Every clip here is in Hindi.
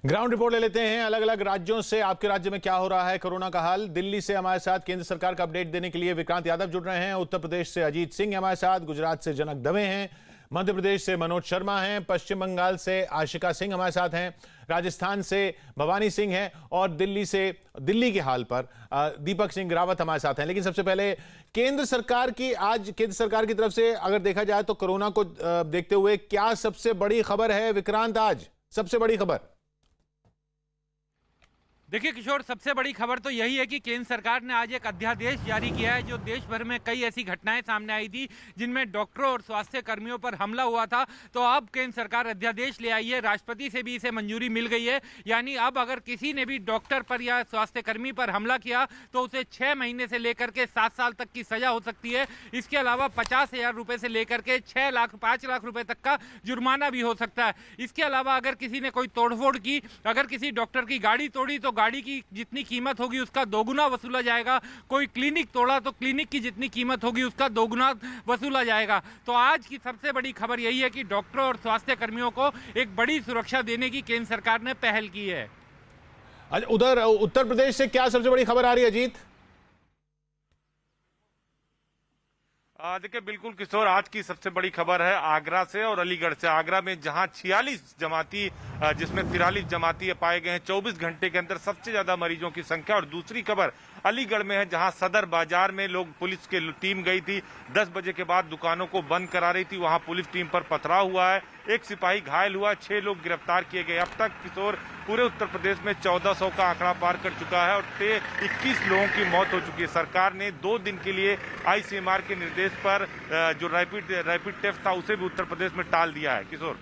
ग्राउंड रिपोर्ट ले लेते हैं अलग अलग राज्यों से। आपके राज्य में क्या हो रहा है, कोरोना का हाल। दिल्ली से हमारे साथ केंद्र सरकार का अपडेट देने के लिए विक्रांत यादव जुड़ रहे हैं। उत्तर प्रदेश से अजीत सिंह हमारे साथ, गुजरात से जनक दवे हैं, मध्य प्रदेश से मनोज शर्मा हैं, पश्चिम बंगाल से आशिका सिंह हमारे साथ हैं, राजस्थान से भवानी सिंह हैं और दिल्ली से दिल्ली के हाल पर दीपक सिंह रावत हमारे साथ हैं। लेकिन सबसे पहले केंद्र सरकार की तरफ से अगर देखा जाए तो कोरोना को देखते हुए क्या सबसे बड़ी खबर है विक्रांत? आज सबसे बड़ी खबर देखिए किशोर, सबसे बड़ी खबर तो यही है कि केंद्र सरकार ने आज एक अध्यादेश जारी किया है। जो देश भर में कई ऐसी घटनाएं सामने आई थी जिनमें डॉक्टरों और स्वास्थ्य कर्मियों पर हमला हुआ था, तो अब केंद्र सरकार अध्यादेश ले आई है। राष्ट्रपति से भी इसे मंजूरी मिल गई है। यानी अब अगर किसी ने भी डॉक्टर पर या स्वास्थ्य कर्मी पर हमला किया तो उसे 6 महीने से लेकर के 7 साल तक की सजा हो सकती है। इसके अलावा 50,000 रुपए से लेकर के 5 लाख रुपए तक का जुर्माना भी हो सकता है। इसके अलावा अगर किसी ने कोई तोड़फोड़ की, अगर किसी डॉक्टर की गाड़ी तोड़ी तो गाड़ी की जितनी कीमत होगी उसका दोगुना वसूला जाएगा। कोई क्लिनिक तोड़ा तो क्लिनिक की जितनी कीमत होगी उसका दोगुना वसूला जाएगा। तो आज की सबसे बड़ी खबर यही है कि डॉक्टरों और स्वास्थ्य कर्मियों को एक बड़ी सुरक्षा देने की केंद्र सरकार ने पहल की है। उधर उत्तर प्रदेश से क्या सबसे बड़ी खबर आ रही है अजीत? देखिए बिल्कुल किशोर, आज की सबसे बड़ी खबर है आगरा से और अलीगढ़ से। आगरा में जहां 46 जमाती जिसमें 43 जमाती पाए गए हैं 24 घंटे के अंदर सबसे ज्यादा मरीजों की संख्या। और दूसरी खबर अलीगढ़ में है जहां सदर बाजार में पुलिस की टीम गई थी, 10 बजे के बाद दुकानों को बंद करा रही थी। वहां पुलिस टीम पर पथराव हुआ है, एक सिपाही घायल हुआ, 6 लोग गिरफ्तार किए गए। अब तक किशोर पूरे उत्तर प्रदेश में 1400 का आंकड़ा पार कर चुका है और 21 लोगों की मौत हो चुकी है। सरकार ने 2 दिन के लिए ICMR के निर्देश पर जो रैपिड टेस्ट था उसे भी उत्तर प्रदेश में टाल दिया है। किशोर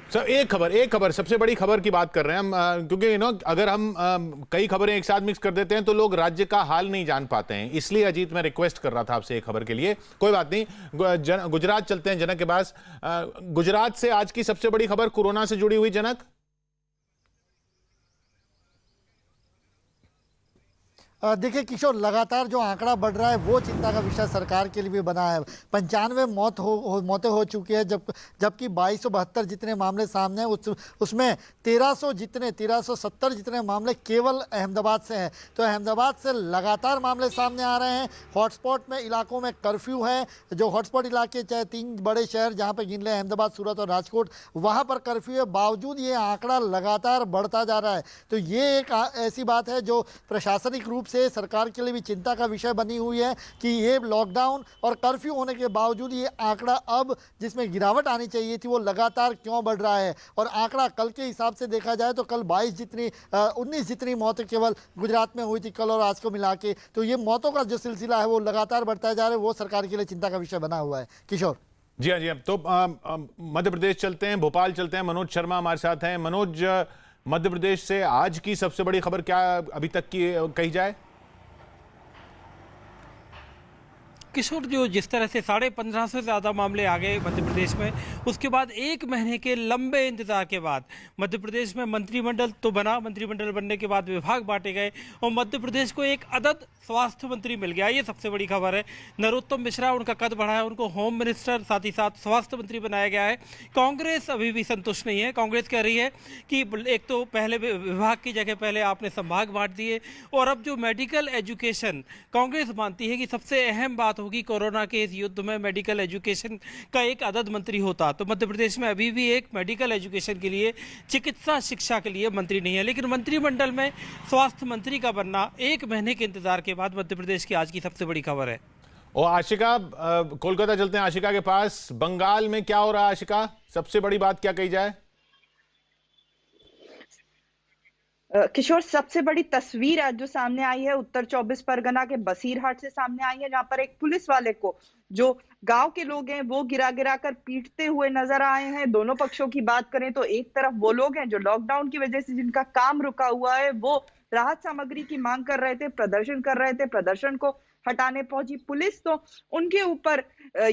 सर, एक खबर सबसे बड़ी खबर की बात कर रहे हैं हम, क्योंकि अगर हम कई खबरें एक साथ मिक्स कर देते हैं तो लोग राज्य का हाल नहीं जान पाते हैं। इसलिए अजीत मैं रिक्वेस्ट कर रहा था आपसे एक खबर के लिए। कोई बात नहीं, गुजरात चलते हैं जनक के पास। गुजरात से आज की सबसे बड़ी खबर कोरोना से जुड़ी हुई। जनक, देखिए किशोर, लगातार जो आंकड़ा बढ़ रहा है वो चिंता का विषय सरकार के लिए भी बना है। 95 मौतें हो चुकी है, जबकि 2272 जितने मामले सामने हैं उसमें 1370 जितने मामले केवल अहमदाबाद से हैं। तो अहमदाबाद से लगातार मामले सामने आ रहे हैं। हॉटस्पॉट में इलाकों में कर्फ्यू है। जो हॉटस्पॉट इलाके चाहे 3 बड़े शहर जहाँ पर गिन लें, अहमदाबाद, सूरत और राजकोट, वहाँ पर कर्फ्यू है। बावजूद ये आंकड़ा लगातार बढ़ता जा रहा है। तो ये एक ऐसी बात है जो प्रशासनिक रूप से सरकार के लिए भी चिंता का विषय बनी हुई है कि ये लॉकडाउन और कर्फ्यू होने के बावजूद ये आंकड़ा अब जिसमें गिरावट आनी चाहिए थी वो लगातार क्यों बढ़ रहा है। और आंकड़ा कल के हिसाब से देखा जाए तो कल 19 जितनी मौतें केवल गुजरात में हुई थी कल और आज को मिला के। तो ये मौतों का जो सिलसिला है वो लगातार बढ़ता जा रहा है, वो सरकार के लिए चिंता का विषय बना हुआ है। किशोर जी हाँ, तो मध्य प्रदेश चलते हैं, भोपाल चलते हैं। मनोज शर्मा हमारे साथ हैं। मनोज, मध्य प्रदेश से आज की सबसे बड़ी खबर क्या अभी तक की कही जाए? किशोर, जो जिस तरह से 1550 से ज़्यादा मामले आ गए मध्य प्रदेश में, उसके बाद 1 महीने के लंबे इंतजार के बाद मध्य प्रदेश में मंत्रिमंडल तो बना। मंत्रिमंडल बनने के बाद विभाग बांटे गए और मध्य प्रदेश को एक अदद स्वास्थ्य मंत्री मिल गया। ये सबसे बड़ी खबर है। नरोत्तम मिश्रा, उनका कद बढ़ा है, उनको होम मिनिस्टर साथ ही साथ स्वास्थ्य मंत्री बनाया गया है। कांग्रेस अभी भी संतुष्ट नहीं है। कांग्रेस कह रही है कि एक तो पहले विभाग की जगह पहले आपने संभाग बांट दिए, और अब जो मेडिकल एजुकेशन कांग्रेस मानती है कि सबसे अहम बात होगी कोरोना के इस युद्ध में मेडिकल एजुकेशन का एक अदद मंत्री होता। तो मध्य प्रदेश में अभी भी एक मेडिकल एजुकेशन के लिए, चिकित्सा शिक्षा के लिए मंत्री नहीं है। लेकिन मंत्रिमंडल में स्वास्थ्य मंत्री का बनना 1 महीने के इंतजार के बाद मध्य प्रदेश की आज की सबसे बड़ी खबर है। और आशिका, कोलकाता चलते हैं आशिका के पास। बंगाल में क्या हो रहा है आशिका? सबसे बड़ी बात क्या कही जाए? किशोर, सबसे बड़ी तस्वीर आज जो सामने आई है उत्तर 24 परगना के बसीरहाट से सामने आई है, जहां पर एक पुलिस वाले को जो गांव के लोग हैं वो गिरा कर पीटते हुए नजर आए हैं। दोनों पक्षों की बात करें तो एक तरफ वो लोग हैं जो लॉकडाउन की वजह से जिनका काम रुका हुआ है, वो राहत सामग्री की मांग कर रहे थे, प्रदर्शन कर रहे थे। प्रदर्शन को हटाने पहुंची पुलिस तो उनके ऊपर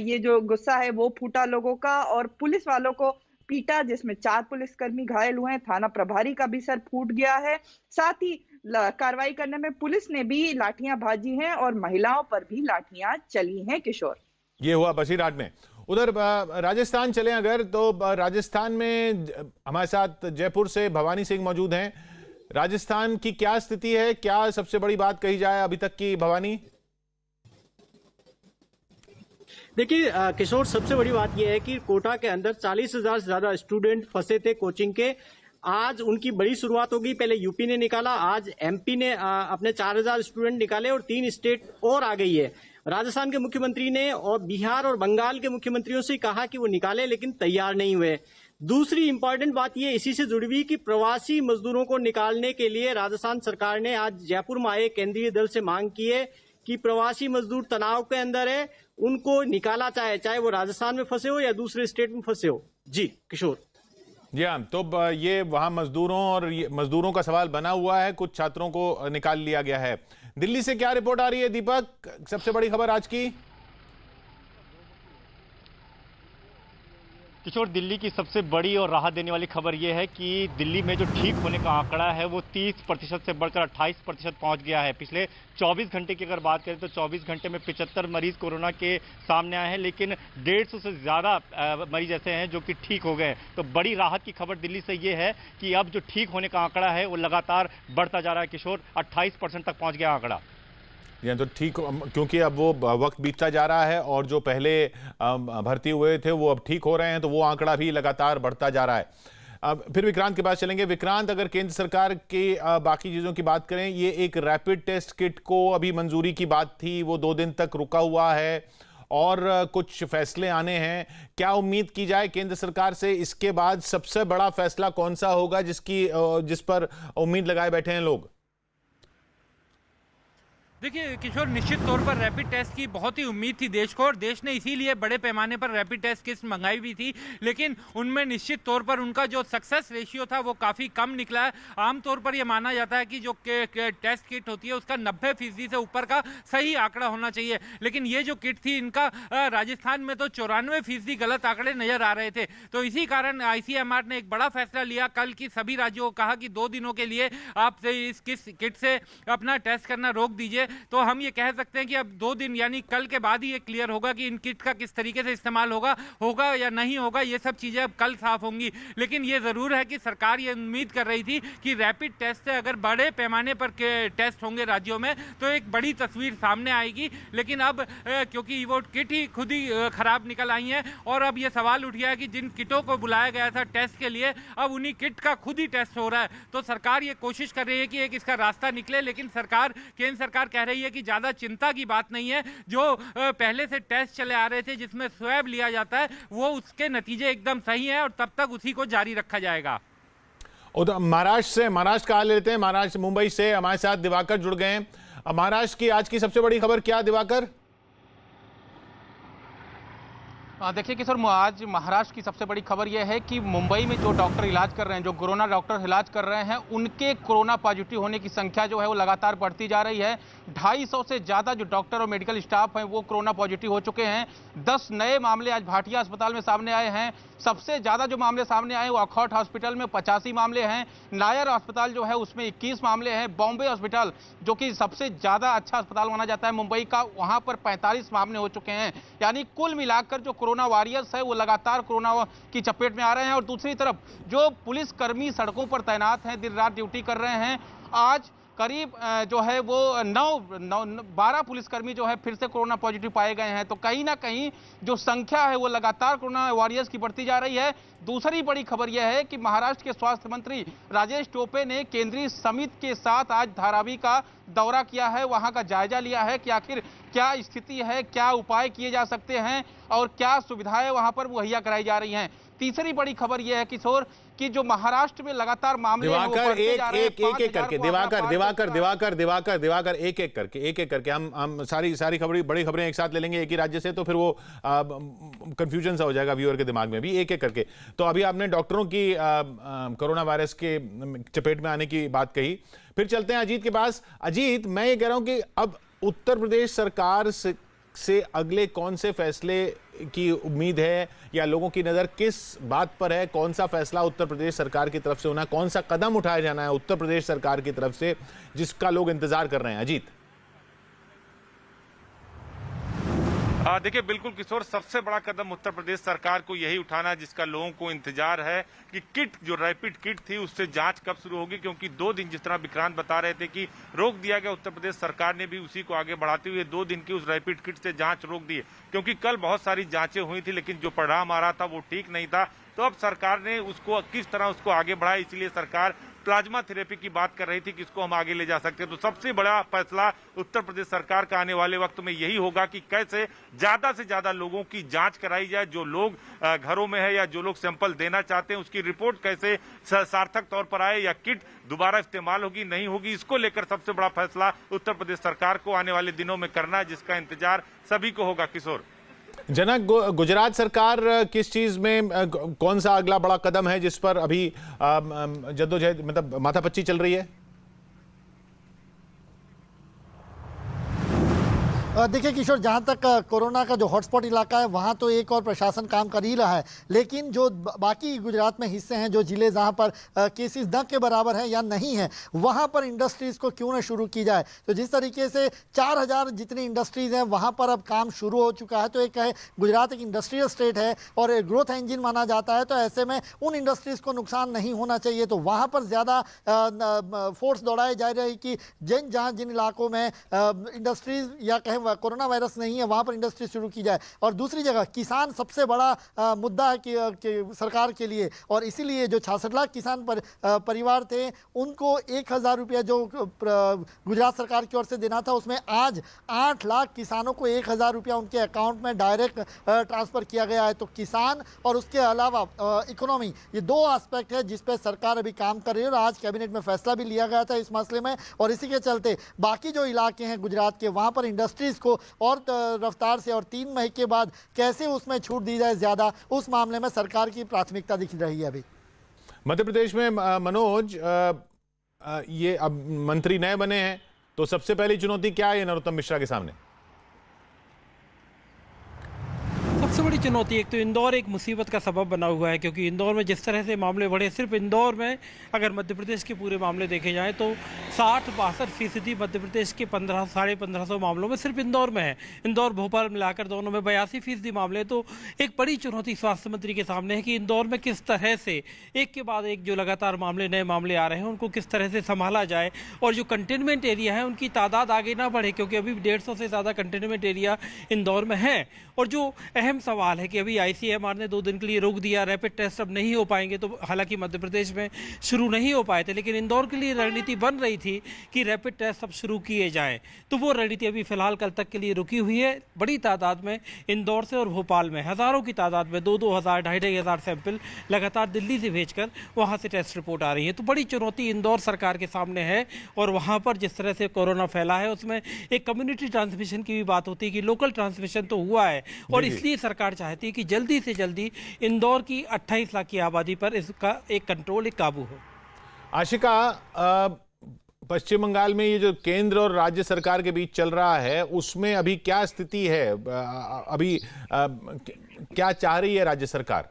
ये जो गुस्सा है वो फूटा लोगों का और पुलिस वालों को पीटा, जिसमें 4 पुलिसकर्मी घायल हुए हैं। थाना प्रभारी का भी सर फूट गया है। साथ ही कार्रवाई करने में पुलिस ने भी लाठियां भाजी हैं और महिलाओं पर भी लाठियां चली हैं। किशोर, ये हुआ बसीरहाट में। उधर राजस्थान चलें अगर, तो राजस्थान में हमारे साथ जयपुर से भवानी सिंह मौजूद हैं। राजस्थान की क्या स्थिति है, क्या सबसे बड़ी बात कही जाए अभी तक की, भवानी? देखिए किशोर, सबसे बड़ी बात यह है कि कोटा के अंदर 40,000 से ज्यादा स्टूडेंट फंसे थे कोचिंग के। आज उनकी बड़ी शुरुआत होगी। पहले यूपी ने निकाला, आज एमपी ने अपने 4,000 स्टूडेंट निकाले और 3 स्टेट और आ गई है। राजस्थान के मुख्यमंत्री ने और बिहार और बंगाल के मुख्यमंत्रियों से कहा कि वो निकाले, लेकिन तैयार नहीं हुए। दूसरी इंपॉर्टेंट बात ये इसी से जुड़ी हुई कि प्रवासी मजदूरों को निकालने के लिए राजस्थान सरकार ने आज जयपुर में आए केंद्रीय दल से मांग की है कि प्रवासी मजदूर तनाव के अंदर है, उनको निकाला चाहे वो राजस्थान में फंसे हो या दूसरे स्टेट में फंसे हो। जी किशोर। जी हाँ, तो ये वहां मजदूरों और मजदूरों का सवाल बना हुआ है, कुछ छात्रों को निकाल लिया गया है। दिल्ली से क्या रिपोर्ट आ रही है दीपक, सबसे बड़ी खबर आज की? किशोर, दिल्ली की सबसे बड़ी और राहत देने वाली खबर यह है कि दिल्ली में जो ठीक होने का आंकड़ा है वो 30% से बढ़कर 28% पहुंच गया है। पिछले 24 घंटे की अगर बात करें तो 24 घंटे में 75 मरीज कोरोना के सामने आए हैं, लेकिन 150 से ज़्यादा मरीज ऐसे हैं जो कि ठीक हो गए। तो बड़ी राहत की खबर दिल्ली से ये है कि अब जो ठीक होने का आंकड़ा है वो लगातार बढ़ता जा रहा है। किशोर, 28% तक पहुँच गया आंकड़ा। या तो ठीक, क्योंकि अब वो वक्त बीतता जा रहा है और जो पहले भर्ती हुए थे वो अब ठीक हो रहे हैं, तो वो आंकड़ा भी लगातार बढ़ता जा रहा है। अब फिर विक्रांत के पास चलेंगे। विक्रांत, अगर केंद्र सरकार की बाकी चीज़ों की बात करें, ये एक रैपिड टेस्ट किट को अभी मंजूरी की बात थी, वो 2 दिन तक रुका हुआ है और कुछ फैसले आने हैं। क्या उम्मीद की जाए केंद्र सरकार से? इसके बाद सबसे बड़ा फैसला कौन सा होगा जिस पर उम्मीद लगाए बैठे हैं लोग? देखिए किशोर, निश्चित तौर पर रैपिड टेस्ट की बहुत ही उम्मीद थी देश को, और देश ने इसीलिए बड़े पैमाने पर रैपिड टेस्ट किट्स मंगाई भी थी, लेकिन उनमें निश्चित तौर पर उनका जो सक्सेस रेशियो था वो काफ़ी कम निकला है। आमतौर पर यह माना जाता है कि जो टेस्ट किट होती है उसका 90% से ऊपर का सही आंकड़ा होना चाहिए, लेकिन ये जो किट थी इनका राजस्थान में तो 94% गलत आंकड़े नजर आ रहे थे। तो इसी कारण ICMR ने एक बड़ा फैसला लिया कल की सभी राज्यों को कहा कि 2 दिनों के लिए आप इस किट से अपना टेस्ट करना रोक दीजिए। तो हम ये कह सकते हैं कि अब 2 दिन यानी कल के बाद ही ये क्लियर होगा कि इन किट का किस तरीके से इस्तेमाल होगा या नहीं होगा। ये सब चीजें अब कल साफ होंगी, लेकिन ये जरूर है कि सरकार ये उम्मीद कर रही थी कि रैपिड टेस्ट से अगर बड़े पैमाने पर टेस्ट होंगे राज्यों में तो एक बड़ी तस्वीर सामने आएगी। लेकिन अब क्योंकि वो किट ही खुद ही खराब निकल आई हैं और अब ये सवाल उठ गया है कि जिन किटों को बुलाया गया था टेस्ट के लिए, अब उन्हीं किट का खुद ही टेस्ट हो रहा है। तो सरकार ये कोशिश कर रही है कि एक इसका रास्ता निकले, लेकिन केंद्र सरकार कह रही है कि ज्यादा चिंता की बात नहीं है। जो पहले से टेस्ट चले आ रहे थे जिसमें स्वैब लिया जाता है वो उसके नतीजे एकदम सही हैं और तब तक उसी को जारी रखा जाएगा। और महाराष्ट्र का हाल लेते हैं। महाराष्ट्र मुंबई से हमारे साथ दिवाकर जुड़ गए हैं। महाराष्ट्र की आज की सबसे बड़ी खबर क्या, दिवाकर? देखिए किशोर, आज महाराष्ट्र की सबसे बड़ी खबर यह है कि मुंबई में जो डॉक्टर इलाज कर रहे हैं, जो कोरोना डॉक्टर इलाज कर रहे हैं, उनके कोरोना पॉजिटिव होने की संख्या जो है वो लगातार बढ़ती जा रही है। 250 से ज़्यादा जो डॉक्टर और मेडिकल स्टाफ हैं वो कोरोना पॉजिटिव हो चुके हैं। 10 नए मामले आज भाटिया अस्पताल में सामने आए हैं। सबसे ज़्यादा जो मामले सामने आए वो अखौट हॉस्पिटल में 85 मामले हैं। नायर अस्पताल जो है उसमें 21 मामले हैं। बॉम्बे हॉस्पिटल जो कि सबसे ज़्यादा अच्छा अस्पताल माना जाता है मुंबई का, वहाँ पर 45 मामले हो चुके हैं। यानी कुल मिलाकर जो कोरोना वॉरियर्स है वो लगातार कोरोना की चपेट में आ रहे हैं। और दूसरी तरफ जो पुलिसकर्मी सड़कों पर तैनात हैं, दिन रात ड्यूटी कर रहे हैं, आज करीब जो है वो 12 पुलिसकर्मी जो है फिर से कोरोना पॉजिटिव पाए गए हैं। तो कहीं ना कहीं जो संख्या है वो लगातार कोरोना वॉरियर्स की बढ़ती जा रही है। दूसरी बड़ी खबर यह है कि महाराष्ट्र के स्वास्थ्य मंत्री राजेश टोपे ने केंद्रीय समिति के साथ आज धारावी का दौरा किया है, वहां का जायजा लिया है कि आखिर क्या स्थिति है, क्या उपाय किए जा सकते हैं और क्या सुविधाएं वहां पर मुहैया कराई जा रही हैं। तीसरी बड़ी खबर यह है किशोर कि जो महाराष्ट्र में लगातार मामले दिवाकर एक करके दिवाकर एक एक करके हम सारी बड़ी खबरें एक साथ ले लेंगे एक ही राज्य से, तो फिर वो कंफ्यूजन सा हो जाएगा व्यूअर के दिमाग में भी। एक एक करके, तो अभी आपने डॉक्टरों की कोरोना वायरस के चपेट में आने की बात कही, फिर चलते हैं अजीत के पास। अजीत, मैं ये कह रहा हूं कि अब उत्तर प्रदेश सरकार से अगले कौन से फैसले की उम्मीद है या लोगों की नजर किस बात पर है? कौन सा फैसला उत्तर प्रदेश सरकार की तरफ से होना, कौन सा कदम उठाया जाना है उत्तर प्रदेश सरकार की तरफ से जिसका लोग इंतजार कर रहे हैं? अजीत। देखिए बिल्कुल किशोर, सबसे बड़ा कदम उत्तर प्रदेश सरकार को यही उठाना जिसका लोगों को इंतजार है कि किट, जो रैपिड किट थी, उससे जांच कब शुरू होगी, क्योंकि 2 दिन जिस तरह विक्रांत बता रहे थे कि रोक दिया गया, उत्तर प्रदेश सरकार ने भी उसी को आगे बढ़ाते हुए 2 दिन की उस रैपिड किट से जांच रोक दी, क्योंकि कल बहुत सारी जांचें हुई थी लेकिन जो परिणाम आ रहा था वो ठीक नहीं था। तो अब सरकार ने उसको किस तरह उसको आगे बढ़ाया, इसलिए सरकार प्लाज्मा थेरेपी की बात कर रही थी कि इसको हम आगे ले जा सकते हैं। तो सबसे बड़ा फैसला उत्तर प्रदेश सरकार का आने वाले वक्त में यही होगा कि कैसे ज्यादा से ज्यादा लोगों की जांच कराई जाए, जो लोग घरों में है या जो लोग सैंपल देना चाहते हैं उसकी रिपोर्ट कैसे सार्थक तौर पर आए, या किट दोबारा इस्तेमाल होगी नहीं होगी, इसको लेकर सबसे बड़ा फैसला उत्तर प्रदेश सरकार को आने वाले दिनों में करना है, जिसका इंतजार सभी को होगा। किशोर जनक, गुजरात सरकार किस चीज में, कौन सा अगला बड़ा कदम है जिस पर अभी जद्दोजहद, मतलब माथापच्ची चल रही है? देखिए किशोर, जहाँ तक कोरोना का जो हॉटस्पॉट इलाका है वहाँ तो एक और प्रशासन काम कर ही रहा है, लेकिन जो बाकी गुजरात में हिस्से हैं, जो जिले जहाँ पर केसेस न के बराबर हैं या नहीं है, वहाँ पर इंडस्ट्रीज़ को क्यों न शुरू की जाए। तो जिस तरीके से 4000 जितनी इंडस्ट्रीज़ हैं वहाँ पर अब काम शुरू हो चुका है। तो एक है, गुजरात एक इंडस्ट्रियल स्टेट है और ग्रोथ इंजन माना जाता है, तो ऐसे में उन इंडस्ट्रीज़ को नुकसान नहीं होना चाहिए। तो वहाँ पर ज़्यादा फोर्स दौड़ाए जा रही कि जिन इलाकों में इंडस्ट्रीज़ या कहें कोरोना वायरस नहीं है वहां पर इंडस्ट्री शुरू की जाए। और दूसरी जगह किसान सबसे बड़ा मुद्दा है कि सरकार के लिए, और इसीलिए जो 66 लाख किसान परिवार थे उनको 1000 रुपया जो गुजरात सरकार की ओर से देना था, उसमें आज 8 लाख किसानों को 1000 रुपया उनके अकाउंट में डायरेक्ट ट्रांसफर किया गया है। तो किसान और उसके अलावा इकोनॉमी, ये 2 एस्पेक्ट है जिस पर सरकार अभी काम कर रही है, और आज कैबिनेट में फैसला भी लिया गया था इस मसले में। और इसी के चलते बाकी जो इलाके हैं गुजरात के, वहां पर इंडस्ट्रीज को और रफ्तार से और 3 मई के बाद कैसे उसमें छूट दी जाए ज्यादा, उस मामले में सरकार की प्राथमिकता दिख रही है। अभी मध्य प्रदेश में मनोज, ये अब मंत्री नए बने हैं, तो सबसे पहली चुनौती क्या है नरोत्तम मिश्रा के सामने? सबसे बड़ी चुनौती, एक तो इंदौर एक मुसीबत का सबब बना हुआ है, क्योंकि इंदौर में जिस तरह से मामले बढ़े, सिर्फ इंदौर में अगर मध्य प्रदेश के पूरे मामले देखे जाएं तो 60-62% मध्य प्रदेश के 1500-1550 मामलों में सिर्फ इंदौर में है। इंदौर भोपाल मिलाकर दोनों में 82% मामले। तो एक बड़ी चुनौती स्वास्थ्य मंत्री के सामने है कि इंदौर में किस तरह से एक के बाद एक जो लगातार नए मामले आ रहे हैं उनको किस तरह से संभाला जाए, और जो कंटेनमेंट एरिया है उनकी तादाद आगे ना बढ़े, क्योंकि अभी 150 से ज़्यादा कंटेनमेंट एरिया इंदौर में है। और जो अहम सवाल है कि अभी ICMR ने 2 दिन के लिए रोक दिया, रैपिड टेस्ट अब नहीं हो पाएंगे, तो हालांकि मध्य प्रदेश में शुरू नहीं हो पाए थे, लेकिन इंदौर के लिए रणनीति बन रही थी कि रैपिड टेस्ट अब शुरू किए जाएं। तो वो रणनीति अभी फिलहाल कल तक के लिए रुकी हुई है। बड़ी तादाद में इंदौर से और भोपाल में हज़ारों की तादाद में 2-2 हज़ार 2,500 सैंपल लगातार दिल्ली से भेजकर वहाँ से टेस्ट रिपोर्ट आ रही है। तो बड़ी चुनौती इंदौर सरकार के सामने है। और वहाँ पर जिस तरह से कोरोना फैला है उसमें एक कम्युनिटी ट्रांसमिशन की भी बात होती है कि लोकल ट्रांसमिशन तो हुआ है, और इसलिए सरकार चाहती है कि जल्दी से जल्दी इंदौर की 28 लाख की आबादी पर इसका एक कंट्रोल, एक काबू हो। आशिका, पश्चिम बंगाल में ये जो केंद्र और राज्य सरकार के बीच चल रहा है उसमें अभी क्या स्थिति है? अभी क्या चाह रही है राज्य सरकार?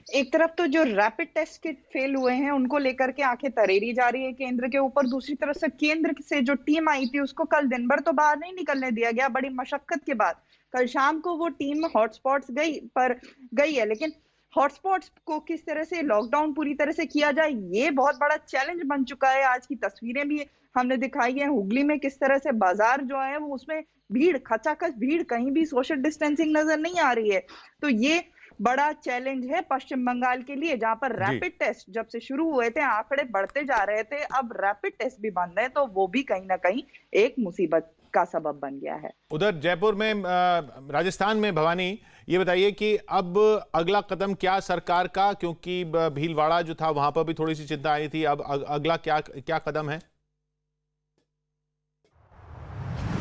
एक तरफ तो जो रैपिड टेस्ट किट फेल हुए हैं उनको लेकर के आंखें तरेरी जा रही है केंद्र के ऊपर। दूसरी तरफ से केंद्र से जो टीम आई थी उसको कल दिन भर तो बाहर नहीं निकलने दिया गया, बड़ी मशक्कत के बाद कल शाम को वो टीम हॉटस्पॉट्स गई है। लेकिन हॉटस्पॉट्स को किस तरह से लॉकडाउन पूरी तरह से किया जाए, ये बहुत बड़ा चैलेंज बन चुका है। आज की तस्वीरें भी हमने दिखाई है हुगली में, किस तरह से बाजार जो है वो उसमें भीड़, खचाखच भीड़, कहीं भी सोशल डिस्टेंसिंग नजर नहीं आ रही है। तो ये बड़ा चैलेंज है पश्चिम बंगाल के लिए, जहां पर रैपिड टेस्ट जब से शुरू हुए थे आंकड़े बढ़ते जा रहे थे, अब रैपिड टेस्ट भी बंद है, तो वो भी कहीं ना कहीं एक मुसीबत का सबब बन गया है। उधर जयपुर में, राजस्थान में, भवानी, ये बताइए कि अब अगला कदम क्या सरकार का, क्योंकि भीलवाड़ा जो था वहां पर भी थोड़ी सी चिंता आई थी, अब अगला क्या कदम है?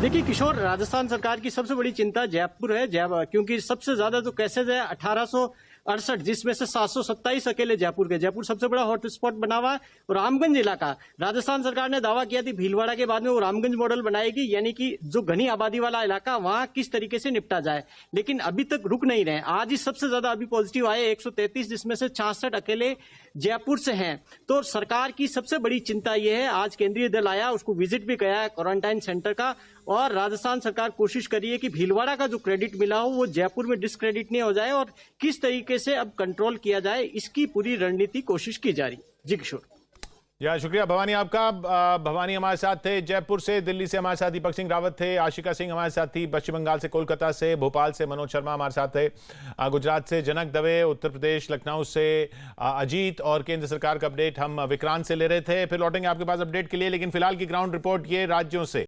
देखिए किशोर, राजस्थान सरकार की सबसे बड़ी चिंता जयपुर है, क्योंकि सबसे ज्यादा जो केसेज है 1868, जिसमें से 727 अकेले जयपुर के। जयपुर सबसे बड़ा हॉटस्पॉट बना हुआ है। और रामगंज इलाका, राजस्थान सरकार ने दावा किया थी भीलवाड़ा के बाद में वो रामगंज मॉडल बनाएगी, यानी कि जो घनी आबादी वाला इलाका वहां किस तरीके से निपटा जाए, लेकिन अभी तक रुक नहीं रहे। आज ही सबसे ज्यादा अभी पॉजिटिव आए 133, जिसमें से 66 अकेले जयपुर से हैं। तो सरकार की सबसे बड़ी चिंता यह है, आज केंद्रीय दल आया, उसको विजिट भी किया है क्वारंटाइन सेंटर का, और राजस्थान सरकार कोशिश कर रही है कि भीलवाड़ा का जो क्रेडिट मिला हो वो जयपुर में डिस्क्रेडिट नहीं हो जाए, और किस तरीके से अब कंट्रोल किया जाए इसकी पूरी रणनीति कोशिश की जा रही। जी किशोर। या शुक्रिया भवानी आपका। भवानी हमारे साथ थे जयपुर से। दिल्ली से हमारे साथ दीपक सिंह रावत थे। आशिका सिंह हमारे साथ थी पश्चिम बंगाल से, कोलकाता से। भोपाल से मनोज शर्मा हमारे साथ थे। गुजरात से जनक दवे। उत्तर प्रदेश लखनऊ से अजीत। और केंद्र सरकार का अपडेट हम विक्रांत से ले रहे थे। फिर लौटेंगे आपके पास अपडेट के लिए, लेकिन फिलहाल की ग्राउंड रिपोर्ट ये राज्यों से।